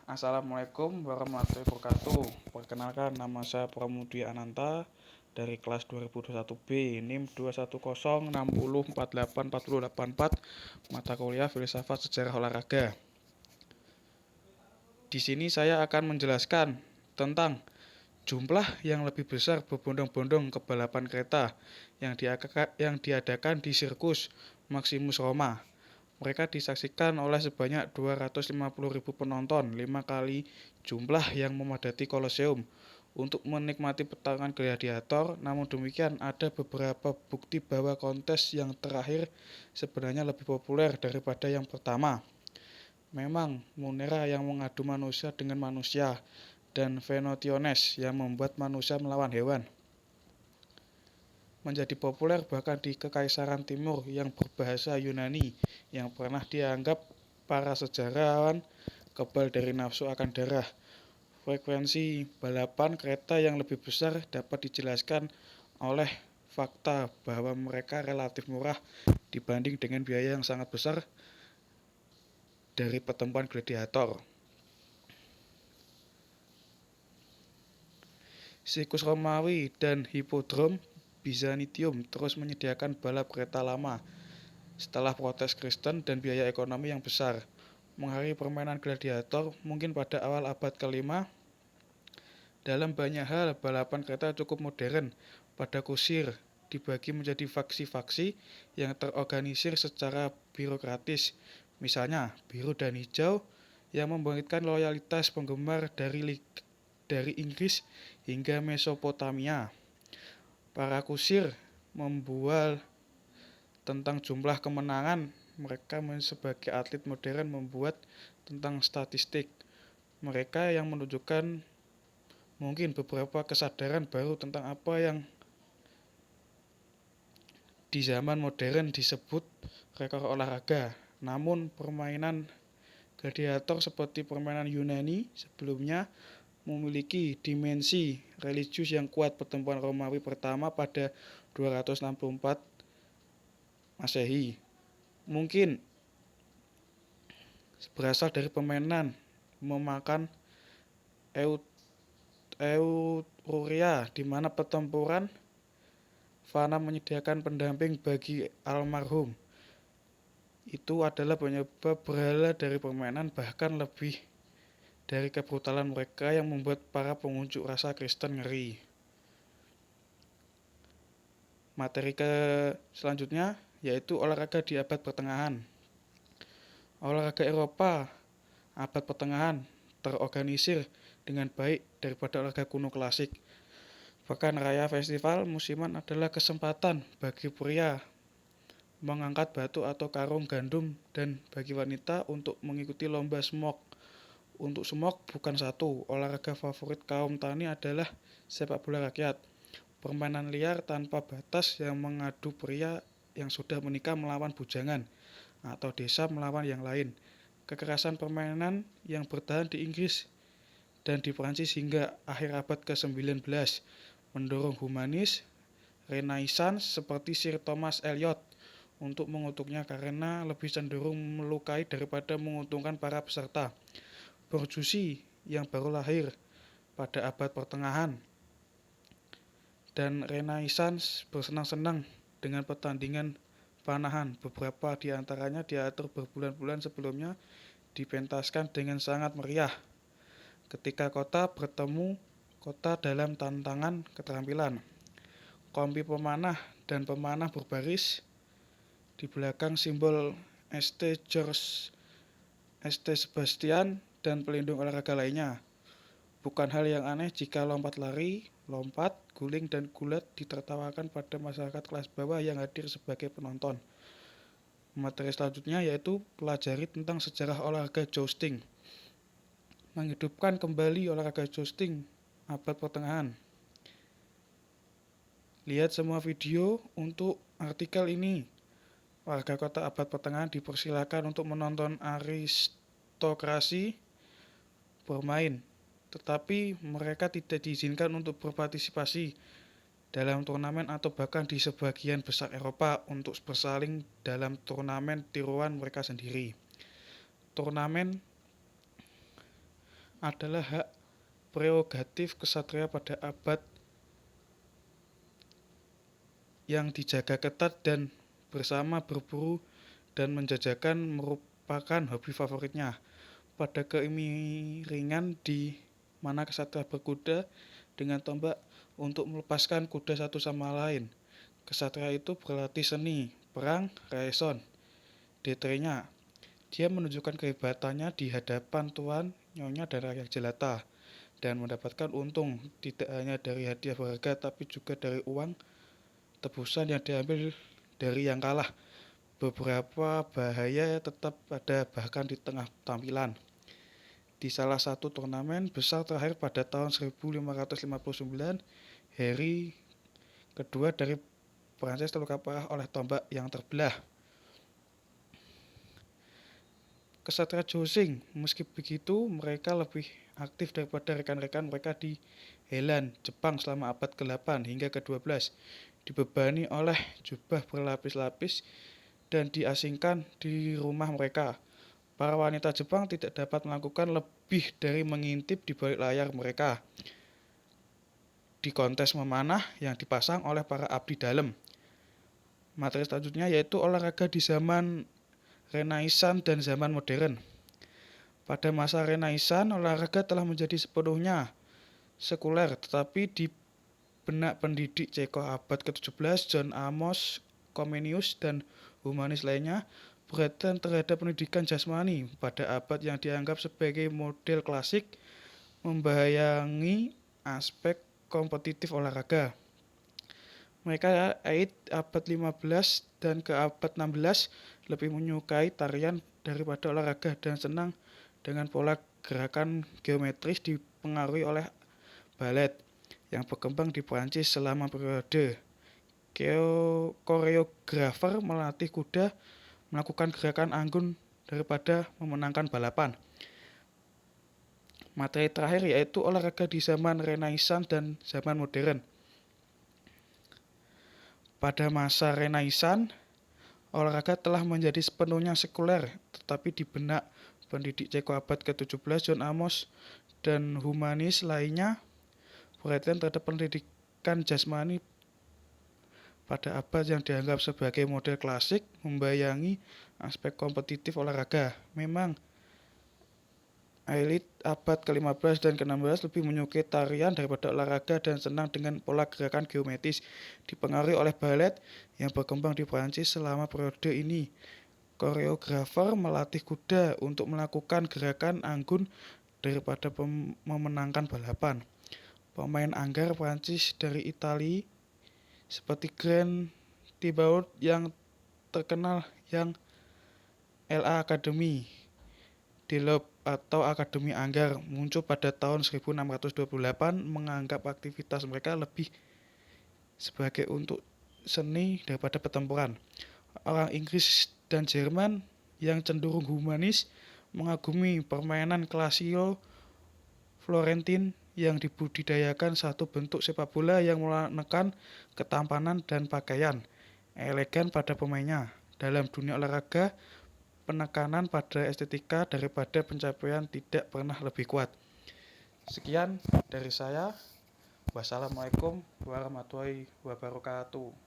Assalamualaikum warahmatullahi wabarakatuh. Perkenalkan, nama saya Pramudi Ananta dari kelas 2021B, NIM 21060484084, mata kuliah Filsafat Sejarah Olahraga. Di sini saya akan menjelaskan tentang jumlah yang lebih besar berbondong-bondong ke balapan kereta yang diadakan di sirkus Maximus Roma. Mereka disaksikan oleh sebanyak 250.000 penonton, 5 kali jumlah yang memadati Koloseum. Untuk menikmati pertarungan gladiator, namun demikian ada beberapa bukti bahwa kontes yang terakhir sebenarnya lebih populer daripada yang pertama. Memang Munera yang mengadu manusia dengan manusia, dan Venotiones yang membuat manusia melawan hewan menjadi populer bahkan di Kekaisaran Timur yang berbahasa Yunani, yang pernah dianggap para sejarawan kebal dari nafsu akan darah. Frekuensi balapan kereta yang lebih besar dapat dijelaskan oleh fakta bahwa mereka relatif murah dibanding dengan biaya yang sangat besar dari pertempuran gladiator. Sirkus Romawi dan Hippodrome Byzantium terus menyediakan balap kereta lama setelah protes Kristen dan biaya ekonomi yang besar. Mengakhiri permainan gladiator mungkin pada awal abad ke-5. Dalam banyak hal, balapan kereta cukup modern. Pada kusir dibagi menjadi faksi-faksi yang terorganisir secara birokratis. Misalnya, biru dan hijau yang membangkitkan loyalitas penggemar dari Inggris hingga Mesopotamia. Para kusir membual tentang jumlah kemenangan. Mereka sebagai atlet modern membuat tentang statistik. Mereka yang menunjukkan mungkin beberapa kesadaran baru tentang apa yang di zaman modern disebut rekor olahraga. Namun permainan gladiator seperti permainan Yunani sebelumnya memiliki dimensi religius yang kuat. Pertempuran Romawi pertama pada 264 Masehi mungkin berasal dari permainan memakan Etruria, di mana pertempuran fana menyediakan pendamping bagi almarhum. Itu adalah penyebab berhala dari permainan, bahkan lebih dari kebrutalan mereka yang membuat para pengunjuk rasa Kristen ngeri. Materi selanjutnya yaitu olahraga di abad pertengahan. Olahraga Eropa abad pertengahan terorganisir dengan baik daripada olahraga kuno klasik. Bahkan raya festival musiman adalah kesempatan bagi pria mengangkat batu atau karung gandum dan bagi wanita untuk mengikuti lomba smok. Untuk smok bukan satu, olahraga favorit kaum tani adalah sepak bola rakyat. Permainan liar tanpa batas yang mengadu pria yang sudah menikah melawan bujangan atau desa melawan yang lain. Kekerasan permainan yang bertahan di Inggris dan di Prancis hingga akhir abad ke-19 mendorong humanis Renaissance seperti Sir Thomas Elyot untuk mengutuknya karena lebih cenderung melukai daripada menguntungkan para peserta. Borjusi yang baru lahir pada abad pertengahan dan Renaissance bersenang-senang dengan pertandingan panahan. Beberapa di antaranya diatur berbulan-bulan sebelumnya dipentaskan dengan sangat meriah. Ketika kota bertemu kota dalam tantangan keterampilan. Kompi pemanah dan pemanah berbaris di belakang simbol St. George, St. Sebastian, dan pelindung olahraga lainnya. Bukan hal yang aneh jika lompat lari, lompat, guling, dan gulat ditertawakan pada masyarakat kelas bawah yang hadir sebagai penonton. Materi selanjutnya yaitu pelajari tentang sejarah olahraga jousting. Menghidupkan kembali olahraga jousting abad pertengahan. Lihat semua video untuk artikel ini. Warga kota abad pertengahan dipersilakan untuk menonton aristokrasi bermain, tetapi mereka tidak diizinkan untuk berpartisipasi dalam turnamen atau bahkan di sebagian besar Eropa untuk bersaing dalam turnamen tiruan mereka sendiri. Turnamen adalah hak prerogatif kesatria pada abad yang dijaga ketat dan bersama berburu dan menjajakan merupakan hobi favoritnya. Pada keimiringan di mana kesatria berkuda dengan tombak untuk melepaskan kuda satu sama lain. Kesatria itu berlatih seni, perang, raison, detrenya. Dia menunjukkan kehebatannya di hadapan tuan, nyonya, dan rakyat jelata, dan mendapatkan untung tidak hanya dari hadiah berharga tapi juga dari uang tebusan yang diambil dari yang kalah. Beberapa bahaya tetap ada bahkan di tengah tampilan. Di salah satu turnamen besar terakhir pada tahun 1559, Harry kedua dari Prancis terluka parah oleh tombak yang terbelah. Kesatria Jousing, meski begitu mereka lebih aktif daripada rekan-rekan mereka di Helan, Jepang selama abad ke-8 hingga ke-12, dibebani oleh jubah berlapis-lapis dan diasingkan di rumah mereka. Para wanita Jepang tidak dapat melakukan lebih dari mengintip di balik layar mereka di kontes memanah yang dipasang oleh para abdi dalam. Materi selanjutnya yaitu olahraga di zaman Renaissance dan zaman modern. Pada masa Renaissance, olahraga telah menjadi sepenuhnya sekuler, tetapi di benak pendidik Ceko abad ke-17, John Amos, Comenius, dan humanis lainnya, perhatian terhadap pendidikan jasmani pada abad yang dianggap sebagai model klasik membayangi aspek kompetitif olahraga. Mereka abad 15 dan ke abad 16 lebih menyukai tarian daripada olahraga dan senang dengan pola gerakan geometris dipengaruhi oleh balet yang berkembang di Prancis selama periode. Koreografer melatih kuda melakukan gerakan anggun daripada memenangkan balapan. Materi terakhir yaitu olahraga di zaman Renaissance dan zaman modern. Pada masa Renaissance, olahraga telah menjadi sepenuhnya sekuler, tetapi di benak pendidik Ceko abad ke-17, John Amos, dan humanis lainnya, perhatian terhadap pendidikan jasmani pada abad yang dianggap sebagai model klasik membayangi aspek kompetitif olahraga. Memang, elit abad ke-15 dan ke-16 lebih menyukai tarian daripada olahraga dan senang dengan pola gerakan geometris dipengaruhi oleh balet yang berkembang di Prancis selama periode ini. Koreografer melatih kuda untuk melakukan gerakan anggun daripada memenangkan balapan. Pemain anggar Prancis dari Italia seperti Grand Thibaut yang terkenal yang La Académie de l'Aube atau Akademi Anggar muncul pada tahun 1628 menganggap aktivitas mereka lebih sebagai untuk seni daripada pertempuran. Orang Inggris dan Jerman yang cenderung humanis mengagumi permainan klasiko Florentin yang dibudidayakan satu bentuk sepak bola yang menekan ketampanan dan pakaian elegan pada pemainnya. Dalam dunia olahraga, penekanan pada estetika daripada pencapaian tidak pernah lebih kuat. Sekian dari saya. Wassalamualaikum warahmatullahi wabarakatuh.